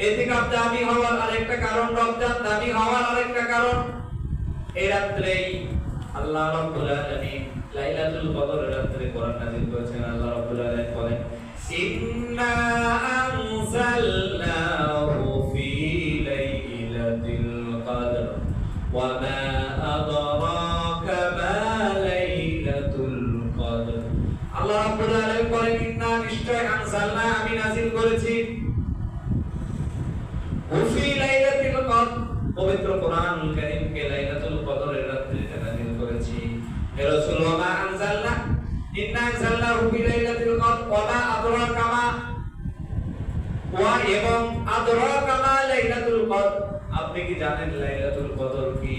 ইতিকাফ দামি হওয়ার আরেকটা কারণ, রমজান দামি হওয়ার আরেকটা কারণ, এই রাত্রেই আল্লাহ রাব্বুল আলামিন লাইলাতুল কদরের রাত্রে কোরআন নাযিল করেছেন। আল্লাহ রাব্বুল আলামিন বলেন, ইন্না আনজালনাহু ফি লাইলাতিল কদর ওয়া মা আদরাকা মা লাইলাতুল কদর। আল্লাহ রাব্বুল আলামিন বলেন, ইন্না নিশ্চয় আনজালনা আমি নাযিল করেছি ফি লাইলাতুল কদর, পবিত্র কোরআনুল কারীমকে লাইলাতুল কদরের রাত্রিতে নাযিল করেছি। হে রাসূল, ওয়া মা আনজালনা ইন্না আনজালনাহু ফি লাইলাতুল কদর ওয়া মা আদরাকা মা, ওয়া এবং আদরাকা মা লাইলাতুল কদর, আপনি কি জানেন লাইলাতুল কদর কি?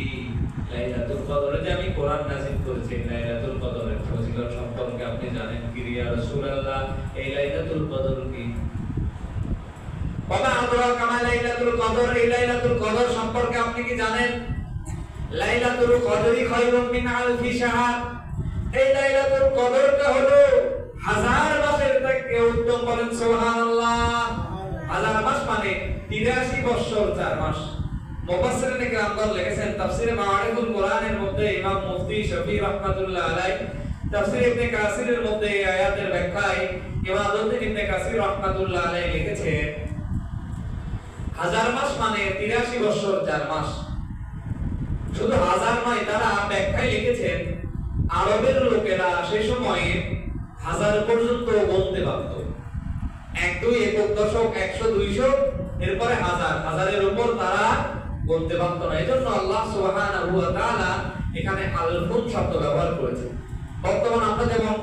লাইলাতুল কদরে যে আমি কোরআন নাযিল করেছি, লাইলাতুল কদরের ফজিলত সম্পর্কে আপনি জানেন কি ইয়া রাসূলুল্লাহ? এই লাইলাতুল কদর কি? বাবা আদরাকা মা লাইলাতুল কদর, এই লাইলাতুল কদর সম্পর্কে আপনি কি জানেন? লাইলাতুল কদরি খায়রুম মিন আলফি শাহর, এই লাইলাতুল কদরটা হলো হাজার মাসের থেকে উত্তম। বলেন সুবহানাল্লাহ। হাজার মাস মানে 83 বছর 4 মাস। মুফাসসিরিনে কিরামগণ লিখেছেন তাফসীরে মাআরিফুল কোরআনের মধ্যে ইমাম মুফতি শফি রাহমাতুল্লাহ আলাইহি তাফসীর ইবনে কাসিরের মধ্যে এই আয়াতের ব্যাখ্যায় ইমামউদ্দিন ইবনে কাসির রাহমাতুল্লাহ আলাইহি লিখেছেন, হাজার মাস মানে 83 বছর 4 মাস। শুধু হাজার নয়, তারা ব্যাখ্যায় লিখেছেন আরবের লোকেরা সেই সময়ে হাজার পর্যন্ত গুনতে পারত। 1 2 একক দশক 100 200 এরপরে হাজার, হাজারের উপর তারা গুনতে পারত না। এজন্য আল্লাহ সুবহানাহু ওয়া তাআলা এখানে আলফুন শব্দ ব্যবহার করেছেন। বর্তমান আমরা যেমন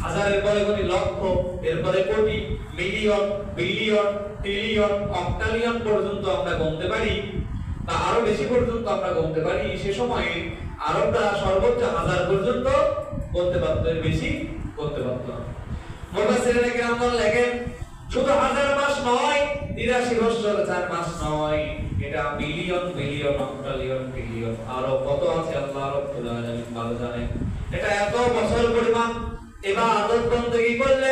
হাজারের পরে গুনি লক্ষ, এরপরে কোটি, মিলিয়ন, বিলিয়ন, ট্রিলিয়ন, অক্টালিয়ন পর্যন্ত আমরা গুনতে পারি, বা আরো বেশি পর্যন্ত আমরা গুনতে পারি। সে সময়ে আরবরা সর্বোচ্চ হাজার পর্যন্ত গুনতে পারত, এর বেশি গুনতে পারত না। মুফাসসিরিনে কিরামগণ লেখেন, শুধু হাজার মাস নয়, 83 বছর 4 মাস নয়, এটা বিলিয়ন, বিলিয়ন, অক্টালিয়ন, ট্রিলিয়ন, আরো কত আছে আল্লাহ রাব্বুল আলামিন ভালো জানেন। এটা এত বছর পরিমাণ ইবাদত বندگی করলে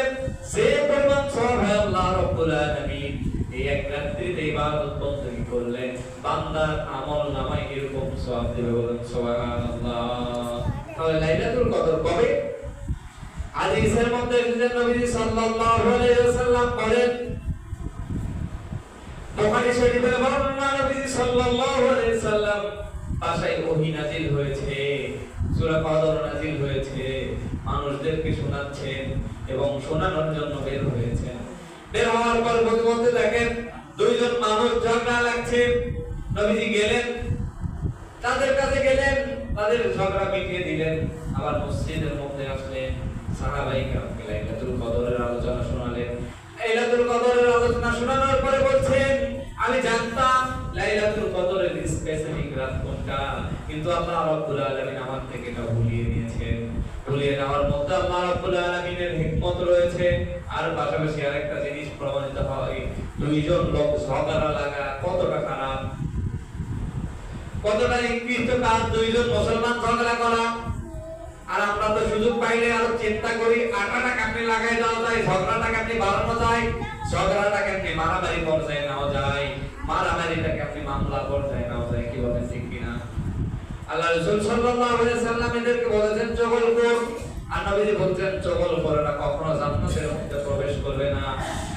যে পরিমাণ সওয়াব হয় আল্লাহ রাব্বুল আলামিন এই এক রাত্রিতে ইবাদত বندگی করলে বান্দার আমলনামায় এরকম সওয়াব দেবে। বলেন সুবহানাল্লাহ। তাহলে লাইলাতুল কদর কবে? হাদিসের মধ্যে এসেছে নবী সাল্লাল্লাহু আলাইহি ওয়াসাল্লাম বলেন, বুখারী শরীফের বর্ণনা, নবী সাল্লাল্লাহু আলাইহি ওয়াসাল্লাম ভাষায় ওহী নাযিল হয়েছে, সূরা কদর নাযিল হয়েছে, মানুষদেরকে শোনাচ্ছেন এবং শোনানোর জন্য বের হয়েছেন। বের হওয়ার পর মধ্যে দেখেন দুইজন মানুষ ঝগড়া লাগছে। নবীজি গেলেন, তাদের কাছে গেলেন, তাদের ঝগড়া মিটিয়ে দিলেন। আবার মসজিদের মধ্যে আসলেন, সাহাবায়ে কেরামকে লাইলাতুল কদরের আলোচনা শোনালেন। লাইলাতুল কদরের আলোচনা শোনানোর পরে বলছেন, আমি জানতাম লাইলাতুল কদরের স্পেসিফিক রাত কোনটা, কিন্তু আল্লাহ রাব্বুল আলামিন আমার থেকে এটা ভুলিয়ে দিয়েছেন। ভুলিয়ে নেওয়ার মধ্যে আল্লাহ রাব্বুল আলামিনের হিকমত রয়েছে। আর পাশাপাশি আরেকটা জিনিস প্রমাণিত হয়, দুইজন লোক ঝগড়া লাগা কতটা খারাপ, কতটা নিকৃষ্ট কাজ, দুইজন মুসলমান ঝগড়া করা। আর আমরা তো সুযোগ পাইলে আরো চিন্তা করি, আটাটা কেমনে লাগাই দেওয়া যায়, ঝগড়াটা কেমনে বাড়ানো যায়, ঝগড়াটা কেমনে মারামারি পর্যায়ে নেওয়া যায়, মারামারিটা কেমনে মামলা পর্যায়ে নেওয়া যায়। কি বলেন, ঠিক কিনা? আল্লাহ রাসূল সাল্লাল্লাহু আলাইহি ওয়াসাল্লাম এদেরকে বলেছেন চগলখোর, আর নবীজি বলছেন চগলখোররা কখনো জান্নাতের মধ্যে প্রবেশ করবে না,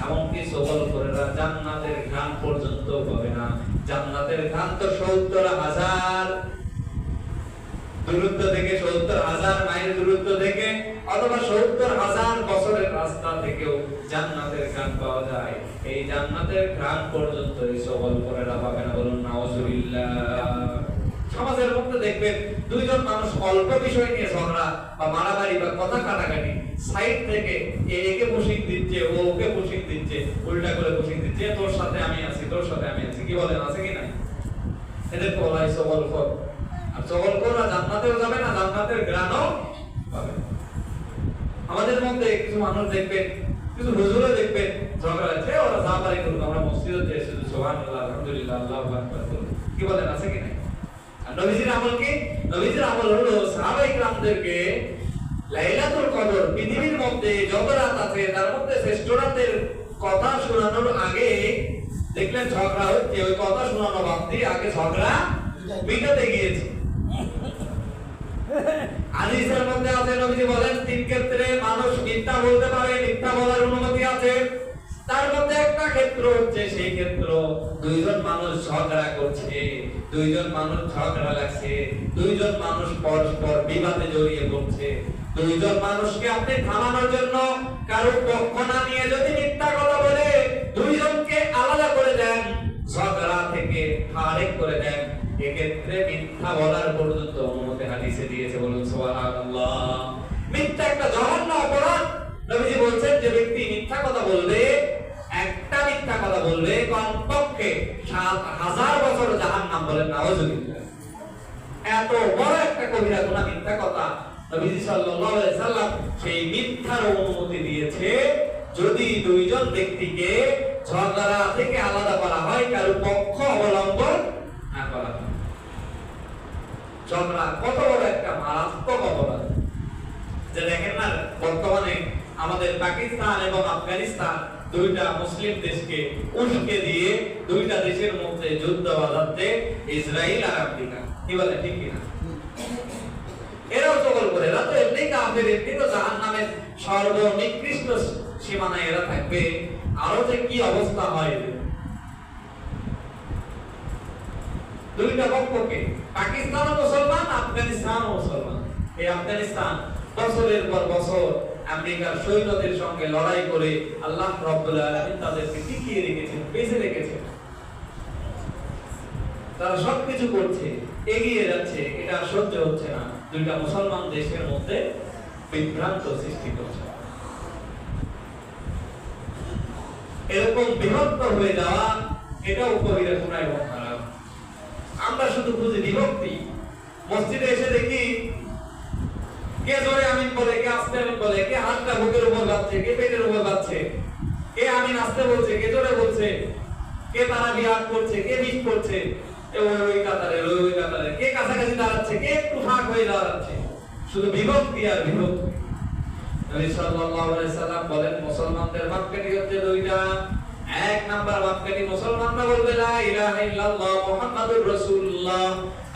এমনকি চগলখোররা জান্নাতের ঘ্রাণ পর্যন্ত পাবে না। জান্নাতের ঘ্রাণ তো 70,000 দূরত্ব থেকে, 70,000 মাইল দূরত্ব থেকে, অথবা 70,000 বছরের রাস্তা থেকেও জান্নাতের ঘ্রাণ পাওয়া যায়। এই জান্নাতের ঘ্রাণ পর্যন্ত এই চগলখোররা পাবে না। বলুন নাউজুবিল্লাহ। সমাজের মধ্যে দেখবেন দুইজন মানুষ অল্প বিষয় নিয়ে ঝগড়া বা মারামারি বা কথা কাটাকাটি, সাইড থেকে একে পুশিং দিচ্ছে, ও ওকে পুশিং দিচ্ছে, উল্টা করে পুশিং দিচ্ছে, তোর সাথে আমি আছি, তোর সাথে আমি আছি। কি বলেন, আছে কি না? এদের বলা হয় চগলখোর। আর চগলখোররা জান্নাতেও যাবে না, জান্নাতের ঘ্রাণও পাবে না। আমাদের মধ্যে কিছু মানুষ দেখবেন, কিছু হুজুরও দেখবেন ঝগড়া আছে, ওরা যা পারি করুক, আমরা মসজিদে এসে সুবহানাল্লাহ, আলহামদুলিল্লাহ, আল্লাহু আকবার করব। কি বলেন, আছে কি না? নবীজির আমল কি? নবীজির আমল হলো সাহাবায়ে কিরামদেরকে লাইলাতুল কদর, পৃথিবীর মধ্যে যত রাত আছে তার মধ্যে শ্রেষ্ঠ রাতের কথা শোনানোর আগে দেখলেন ঝগড়া হচ্ছে, ওই কথা শোনানো বাদ দিয়ে আগে ঝগড়া মিটাতে গিয়েছে। হাদিসের মধ্যে আছে, নবীজি বলেন তিন ক্ষেত্রে মানুষ মিথ্যা বলতে পারে, মিথ্যা বলার অনুমতি আছে। তার মধ্যে একটা ক্ষেত্র হচ্ছে সেই ক্ষেত্র দুইজন মানুষ ঝগড়া করছে, দুইজন মানুষ ঝগড়া লাগছে, দুইজন মানুষ পরস্পর বিবাদে জড়িয়ে পড়ছে। দুইজন মানুষকে আপনি থামানোর জন্য কারো পক্ষ না নিয়ে যদি মিথ্যা কথা বলে দুইজনকে আলাদা করে দেন, ঝগড়া থেকে ফারেক করে দেন, এক্ষেত্রে মিথ্যা বলার পর্যন্ত অনুমতি হাদিসে দিয়েছে। বলুন সুবহানাল্লাহ। মিথ্যা একটা জঘন্য অপরাধ। নবীজি বলছেন যে ব্যক্তি মিথ্যা কথা বলবে, একটা মিথ্যা কথা বলবে, কমপক্ষে ৭,০০০ বছর জাহান্নাম। বলেন নাউযুবিল্লাহ। এত বড় একটা কবিরা গুনাহ মিথ্যা কথা। নবীজি সাল্লাল্লাহু আলাইহি সাল্লাম সেই মিথ্যার অনুমতি দিয়েছে যদি দুইজন ব্যক্তিকে ঝগড়া থেকে আলাদা করা হয়, কারো পক্ষ অবলম্বন না করা হয়। ঝগড়া কত বড় একটা মারাত্মক অপরাধ যে দেখেন না, বর্তমানে আমাদের পাকিস্তান এবং আফগানিস্তান দুইটা মুসলিম দেশকে উস্কে দিয়ে দুইটা দেশের মধ্যে যুদ্ধ বাঁধাচ্ছে ইসরায়েল আর আমেরিকা। কি বলে ঠিক কিনা? এরাও চকল করে, এরা তো এমনি কাফের, এমনি তো জাহান্নামের সর্বনিকৃষ্ট সীমানায় এরা থাকবে। আরো যে কি অবস্থা হয় দুইটা পক্ষকে, পাকিস্তানও মুসলমান, আফগানিস্তানও মুসলমান। এই আফগানিস্তান বছরের পর বছর আমেরিকার সৈন্যদের সঙ্গে লড়াই করে আল্লাহ রাব্বুল আলামিন তাদেরকে টিকিয়ে রেখেছেন, বেঁচে রেখেছেন। তারা সবকিছু করছে, এগিয়ে যাচ্ছে, এটা সহ্য হচ্ছে না। দুইটা মুসলমান দেশের মধ্যে বিভ্রান্ত সৃষ্টি করছে। এরকম বিভক্ত হয়ে যাওয়া এটাও কবিরা গুনাহ এবং হারাম। আমরা শুধু বুঝি বিভক্তি। মসজিদে এসে দেখি কে জোরে আমিন বলে, কে আস্তে আমিন বলে, কে হাতটা বুকের উপর বাঁধছে, কে পেটের উপর বাঁধছে, কে আমিন আস্তে বলছে, কে জোরে বলছে, কে তারাবি আট করছে, কে মিট করছে, ওই কাতারে ওই কাতারে, কে কাছাকাছি দাঁড়াচ্ছে, কে একটু ফাঁক হয়ে দাঁড়াচ্ছে। শুধু বিভক্তি আর বিভক্তি। নবী সাল্লাল্লাহু আলাইহি সাল্লাম বলেন মুসলমানদের মাপকাঠি হচ্ছে দুইটা। এক নাম্বার মাপকাঠি, মুসলমানরা বলবে লা ইলাহা ইল্লাল্লাহ মুহাম্মাদুর রাসূলুল্লাহ,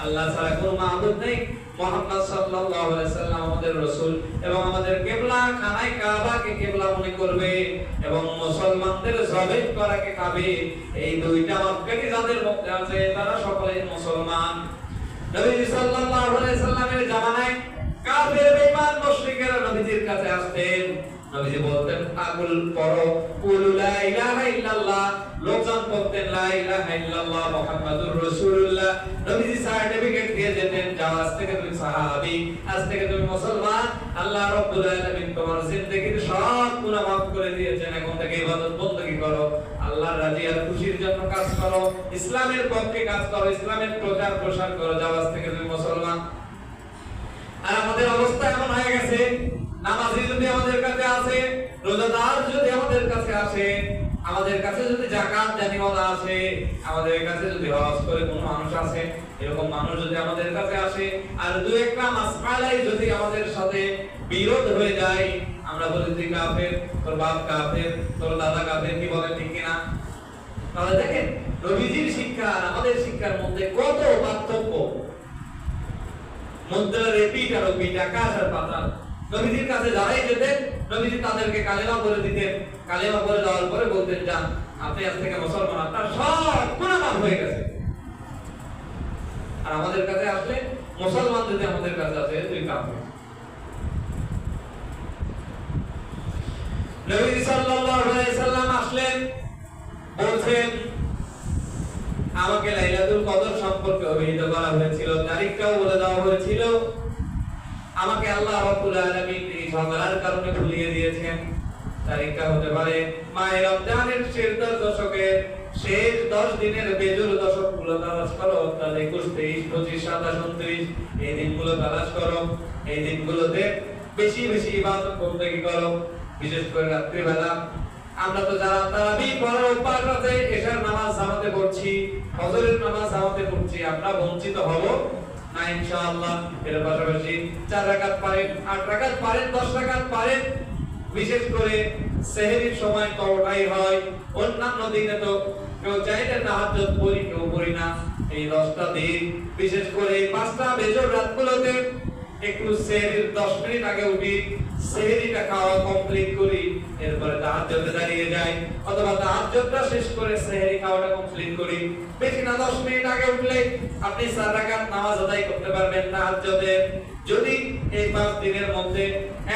আল্লাহ ছাড়া কোনো মাবুদ নেই, মুহাম্মদ সাল্লাল্লাহু আলাইহি সাল্লাম আমাদের রাসূল, এবং আমাদের কিবলা খানায় কাবাকে কিবলা মনে করবে, এবং মুসলমানদের জবেহ করাকে খাবে। এই দুইটা মাপকাঠি যাদের মধ্যে আছে তারা সকলেই মুসলমান। নবী সাল্লাল্লাহু আলাইহি সাল্লামের জামানায় কাফের বেঈমান মুশরিকেরা নবীজির কাছে আসতেন, নবীজি বলতেন আকুল পড়ো কুল লা ইলাহা ইল্লাল্লাহ, লোকজন বলতেন লা ইলাহা ইল্লাল্লাহ মুহাম্মাদুর রাসূলুল্লাহ। নবীজি সার্টিফিকেট দিয়ে যেতেন, যাও আজ থেকে তুমি সাহাবী, আজ থেকে তুমি মুসলমান, আল্লাহ রাব্বুল আলামিন তোমার জিন্দেগীর সব গুনাহ মাফ করে দিয়েছেন, এখন থেকে ইবাদত বندگی করো, আল্লাহর রাজি আর খুশির জন্য কাজ করো, ইসলামের পক্ষে কাজ করো, ইসলামের প্রচার প্রসার করো, যাও আজ থেকে তুমি মুসলমান। আর আমাদের অবস্থা এমন হয়ে গেছে, নামাজি যদি আমাদের কাছে আসে, রোজাদার যদি আমাদের কাছে আসে, আমাদের কাছে যদি যাকাত জানিওয়ালা আসে, আমাদের কাছে যদি হজ করে কোনো মানুষ আসে, এরকম মানুষ যদি আমাদের কাছে আসে আর দুই একটা মাসআলাই যদি আমাদের সাথে বিরোধ হয়ে যায়, আমরা বলি তুই কাফের, তোর বাপ কাফের, তোর দাদা কাফের, কি বলে ঠিক কিনা? তাহলে দেখেন নবীজির শিক্ষা আর আমাদের শিক্ষার মধ্যে কত পার্থক্য। মুদ্রার রিপিট আর ওপিট, আকাশ আর পাতাল। নবীজির কাছে যারাই যেতেন নবীজি তাদেরকে কালেমা বলে দিতেন, কালেমা বলে দেওয়ার পরে বলতেন যান আপনি আজ থেকে মুসলমান, আপনার সব গুনাহ মাফ হয়ে গেছে। আর আমাদের কাছে আসলে মুসলমান যদি আমাদের কাছে আসে তুই কাফের। নবী সাল্লাল্লাহু আলাইহি সাল্লাম আসলেন, বলছেন আমাকে লাইলাতুল কদর সম্পর্কে অভিহিত করা হয়েছিল, তারিখটাও বলে দেওয়া হয়েছিল, আমাকে আল্লাহ রাব্বুল আলামিন এই ঝগড়ার কারণে ভুলিয়ে দিয়েছেন। তারিখটা হতে পারে মাহে রমজানের শেষ 10 দশকের শেষ 10 দিনের বেজুর দশকগুলো তালাশ করো, অর্থাৎ 21, 23, 25, 27, 29 এই দিনগুলো তালাশ করো। এই দিনগুলোতে বেশি বেশি ইবাদত বندگی করো, বিশেষ করে রাত্রিবেলা। আমরা তো যারা তারাবি পড়ার অভ্যাস আছে, এশার নামাজ জামাতে পড়ছি, ফজরের নামাজ জামাতে পড়ছি, আমরা বঞ্চিত হব না ইনশাআল্লাহ। এর পাশাপাশি 4 রাকাত পারেন, 8 রাকাত পারেন, 10 রাকাত পারেন। বিশেষ করে সেহরির সময় তো ওটাই হয়, অন্যান্য দিনে তো কেউ চাইলে তাহাজ্জুদ পড়ি, কেউ পড়ি না। এই 10টা দিন বিশেষ করে এই 5টা বেজর রাতগুলোতে একটু সেহরির 10 মিনিট আগে উঠি, সেহরিটা খাওয়া কমপ্লিট করি, এরপরে তাহাজ্জুদে দাঁড়িয়ে যাই, অথবা তাহাজ্জুদটা শেষ করে সেহরি খাওয়াটা কমপ্লিট করি। বেশি না 10 মিনিট আগে উঠলে আপনি 4 রাকাত নামাজ আদায় করতে পারবেন তাহাজ্জুদে। যদি এই 5 দিনের মধ্যে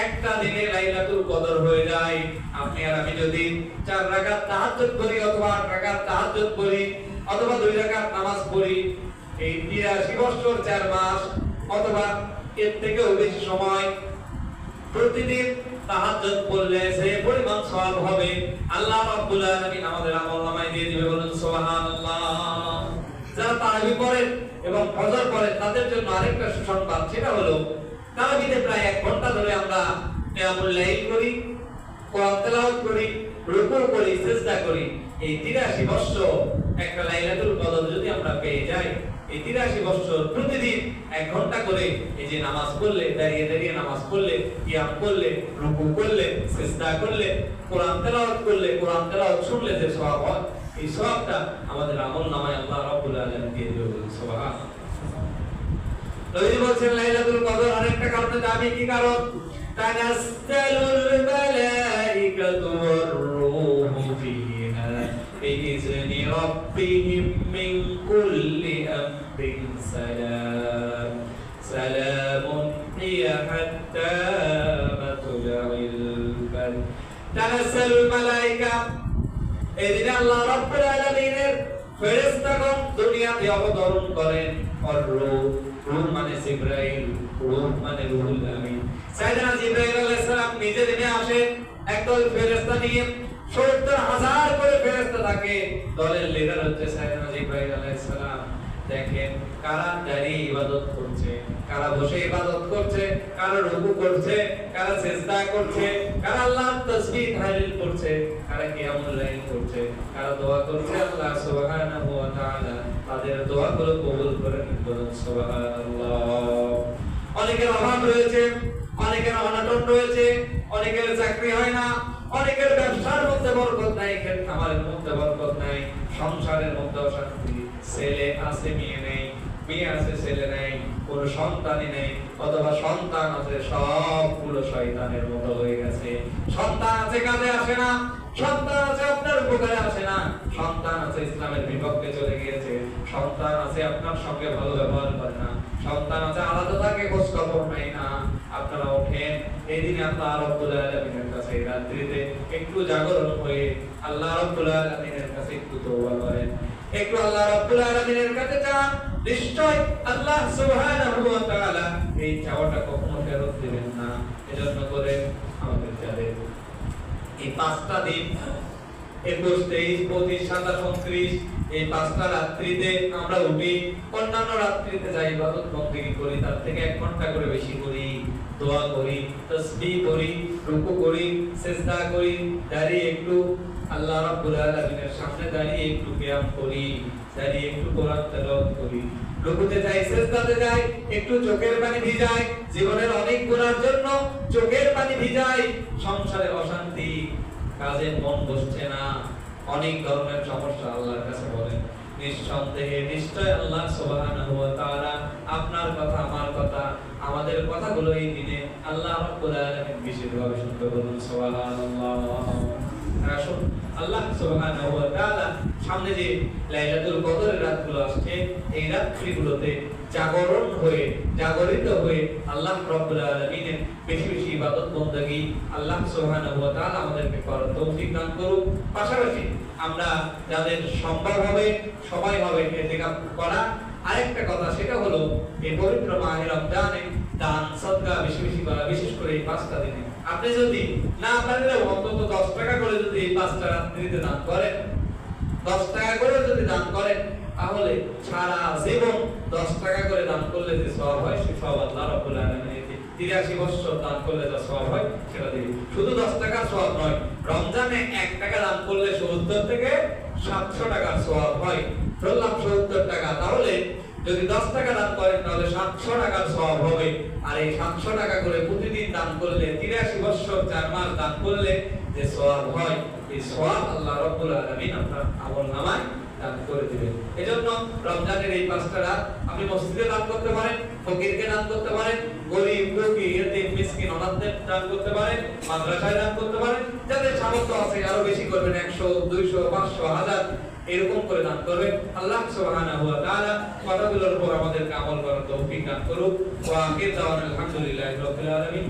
একটা দিনে লাইলাতুল কদর হয়ে যায়, আপনি আর আমি যদি 4 রাকাত তাহাজ্জুদ করি অথবা 8 রাকাত তাহাজ্জুদ করি অথবা 2 রাকাত নামাজ পড়ি, এই 83 বছর 4 মাস অথবা এর থেকেও বেশি সময় প্রতিদিন তাহাজ্জুদ পড়লে যে পরিমাণ সওয়াব হবে আল্লাহ রাব্বুল আলামিন আমাদের আমলনামায় দিয়ে দিবে। বলুন সুবহানাল্লাহ। যারা তারাবি পড়েন এবং ফজর পড়েন তাদের জন্য আরেকটা সুসংবাদ, সেটা হলো তারাবিতে প্রায় 1 ঘন্টা ধরে আমরা কিয়ামুল লাইল করি, কোরআন তেলাওয়াত করি, রুকু করি, সিজদা করি। এই 83 বছর একটা লাইলাতুল কদর যদি আমরা পেয়ে যাই, এই 83 বছর প্রতিদিন 1 ঘন্টা করে এই যে নামাজ পড়লে, দাঁড়িয়ে দাঁড়িয়ে নামাজ পড়লে, কিয়াম করলে, রুকু করলে, সিজদা করলে, কোরআন তেলাওয়াত করলে, কোরআন তেলাওয়াত শুনলে যে সওয়াব হয়, এই সওয়াবটা আমাদের আমলনামায় আল্লাহ রাব্বুল আলামিন দিয়ে দিবেন। সুবহানাল্লাহ। নবী বলেন লাইলাতুল কদর আরেকটা কারণে দামি। কি কারণ? তানাজ্জালুল মালাইকাতু ওয়ার রূহু ফিহা বিইذনি রাব্বিহিম মিন কুল্লি আমরিন সালাম সালামুন হিয়া হাত্তা মাতলাইল ফাজর। তানাজ্জালুল মালাইকা, এদিন আল্লাহ রাব্বুল আলামিনের ফেরেশতাগণ দুনিয়াতে অবতরণ করেন। আর রূহ, রূহ মানে জিবরাইল, রূহ মানে রুহুল আমিন। সাইয়েদনা জিবরাইল আলাইহিস সালাম নিজে নেমে আসে একদল ফেরেশতা নিয়ে। ৭০,০০০ করে ফেরেশতা থাকে, দলের লিডার হচ্ছে সাইয়েদনা জিবরাইল আলাইহিস সালাম। দেখেন কারা দাঁড়িয়ে ইবাদত করছে, কারা বসে ইবাদত করছে, কারা রুকু করছে, কারা সিজদা করছে, কারা আল্লাহর তাসবিহ তাহলিল করছে, কারা কিয়ামুল লাইল করছে, কারা দোয়া করছে। আল্লাহ সুবহানাহু ওয়া তাআলা তাদের দোয়াগুলো কবুল করে নেন। বলুন সুবহানাল্লাহ। অনেকের অভাব রয়েছে, অনেকের অনটন রয়েছে, অনেকের চাকরি হয় না, অনেকের ব্যবসার মধ্যে বরকত নাই, ক্ষেত খামারের মধ্যে বরকত নাই, সংসারের মধ্যে অশান্তি, ছেলে আছে মেয়ে নেই, মেয়ে আছে ছেলে নেই, কোন সন্তানই নেই, অথবা সন্তান আছে সবগুলো শয়তানের মতো হয়ে গেছে। সন্তান আছে কাজে আসে না, সন্তান আছে আপনার উপকারে আসে না, সন্তান আছে ইসলামের বিপক্ষে চলে গিয়েছে, সন্তান আছে আপনার সঙ্গে ভালো ব্যবহার করে না, সন্তান আছে আলাদা থাকে, খোঁজ খবর নাই না। আপনারা ওঠেন এই দিনে আল্লাহ রাব্বুল আলামিনের কাছে রাত্রিতে একটু জাগরণ হয়ে আল্লাহ রাব্বুল আলামিনের কাছে একটু তওবা করেন, একটু আল্লাহ রাব্বুল আলামিনের কাছে চান। নিশ্চয় আল্লাহ সুবহানাহু ওয়া তাআলা এই চাওয়াটা কখনো ফেরত দিবেন না। এজন্য করে আমাদের যাদের এই 5টা দিন 21, 23, 25, 27, 29 এই 5টা রাত্রিতে আমরা উঠি, অন্যান্য রাত্রিতে যাই ইবাদত বন্দেগী করি, তার থেকে 1 ঘন্টা করে বেশি করি, দোয়া করি, তাসবিহ করি, রুকু করি, সিজদা করি, দাঁড়িয়ে একটু আল্লাহ রাব্বুল আলামিনের সামনে দাঁড়িয়ে একটু কিয়াম করি, দাঁড়িয়ে একটু কোরআন তেলাওয়াত করি, রুকুতে যাই, সিজদাতে যাই, একটু চোখের পানি ভিজাই, জীবনের অনেক গুনার জন্য চোখের পানি ভিজাই, সংসারে অশান্তি, কাজে মন বসছে না, অনেক ধরনের সমস্যা আল্লাহর কাছে বলেন। নিঃসন্দেহে নিশ্চয় আল্লাহ সুবহানাহু ওয়া তাআলা আপনার কথা, আমার কথা, আমাদের কথাগুলো এই দিনে আল্লাহ রাব্বুল আলামিন বিশেষভাবে শুনতে। বলুন সুবহানাল্লাহ। আসুন আল্লাহ সুবহানাহু ওয়া তাআলা সামনে যে লাইলাতুল কদরের রাতগুলো আসছে, এই রাতগুলোতে জাগরণ হয়ে, জাগরিত হয়ে আল্লাহ রাব্বুল আলামিনের বেশি বেশি ইবাদত বন্দেগী আল্লাহ সুবহানাহু ওয়া তাআলা আমাদেরকে করার তৌফিক দান করুন। পাশাপাশি আমরা যাদের সম্ভব হবে সবাই হবে ইতিকাফ করা। আরেকটা কথা, সেটা হলো এই পবিত্র মাহে রমজানে দান সদকা বেশি বেশি করা, বিশেষ করে এই 5টা দিনে। আপনি যদি না পারলে অন্তত 10 টাকা করে যদি এই 5টা রাত্রিতে দান করেন, 10 টাকা করে যদি দান করেন, তাহলে সারা জীবন 10 টাকা করে দান করলে যে সওয়াব হয়, সে সওয়াব আল্লাহ রাব্বুল আলামিন 83 বছর দান করলে যা সওয়াব হয় সেটা দিবে। শুধু 10 টাকার সওয়াব নয়, রমজানে 1 টাকা দান করলে 70 থেকে 700 টাকার সওয়াব হয়। ধরলাম 70 টাকা, তাহলে যদি 10 টাকা দান করেন তাহলে 700 টাকার সওয়াব হবে। আর এই 700 টাকা করে প্রতিদিন দান করলে 83 বছর 4 মাস দান করলে যে সওয়াব হয় এই সওয়াব আল্লাহ রাব্বুল আলামিন আপনার আমলনামায় দান করে দিবেন। এজন্য রমজানের এই 5টা রাত আপনি মসজিদে দান করতে পারেন, ফকিরকে দান করতে পারেন, গরীব দুঃখী ইতিম মিসকিন অনাথদের দান করতে পারেন, মাদ্রাসায় দান করতে পারেন, যাদের সামর্থ্য আছে আরো বেশি করবেন, 100 200 500 1000 এরকম করে দান করবেন। আল্লাহ সুবহানাহু ওয়া তাআলা কথাগুলোর উপর আমাদেরকে আমল করার তৌফিক দান করুক। ওয়া আখির দাওয়ানা আলহামদুলিল্লাহি রাব্বিল আলামিন।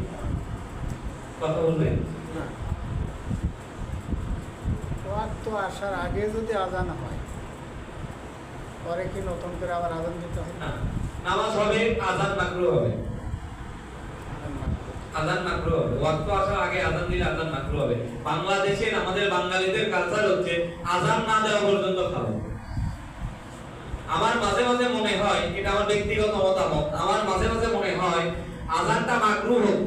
কথা বলবেন না, ওয়াক্ত আসার আগে যদি আজান হয় পরে কি নতুন করে আবার আজান দিতে হয়? না, নামাজ হবে, আযান মাকরুহ হবে। আযান মাকরুহ হবে, ওয়াক্ত আসার আগে আযান দিলে আযান মাকরুহ হবে। বাংলাদেশে আমাদের বাঙালিদের কালচার হচ্ছে আযান না দেওয়া পর্যন্ত খাওয়া। আমার মাঝে মাঝে মনে হয়, এটা আমার ব্যক্তিগত মতামত, আমার মাঝে মাঝে মনে হয় আযানটা মাকরুহ হোক,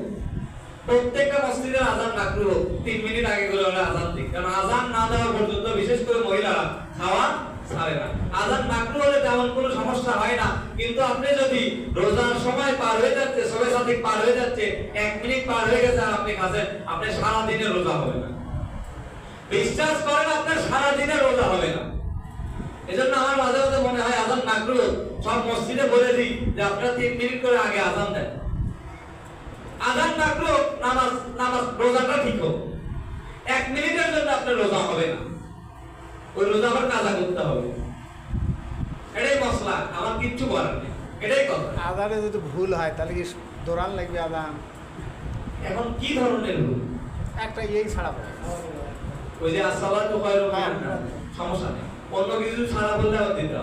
প্রত্যেকটা মসজিদের আযান মাকরুহ হোক, 3 মিনিট আগে করে হলে আযান দিক, কারণ আযান না দেওয়া পর্যন্ত বিশেষ করে মহিলারা খাওয়া ছাড়ে না। আযান মাকরুহ হলে তেমন কোনো সমস্যা হয় না, কিন্তু আপনি যদি রোজার সময় পার হয়ে যাচ্ছে, সবে সাদিক পার হয়ে যাচ্ছে, 1 মিনিট পার হয়ে গেছে আর আপনি খাচ্ছেন, আপনি সারা দিনে রোজা হবে না। বিশ্বাস করেন, আপনার সারা দিনে রোজা হবে না। এজন্য আমার মাঝে মাঝে মনে হয় আযান মাকরুহ, সব মসজিদে বলে দিই যে আপনারা 3 মিনিট করে আগে আযান দেন। আযান মাকরুহ, নামাজ রোজাটা ঠিক হোক, 1 মিনিটের জন্য আপনার রোজা হবে না, ওই রোজা আবার কাজা করতে হবে। এটাই মশলা, আমার কিচ্ছু করার নেই, এটাই কথা। আজানে যদি ভুল হয় তাহলে কি দৌড়ান লাগবে আজান? এখন কি ধরনের ভুল? একটা এই ছাড়া পড়ে ওই যে আসসালাতু খায়রুম মিনান নাওম, সমস্যা নেই, অন্য কিছু ছাড়া বললে আবার দিতে হবে।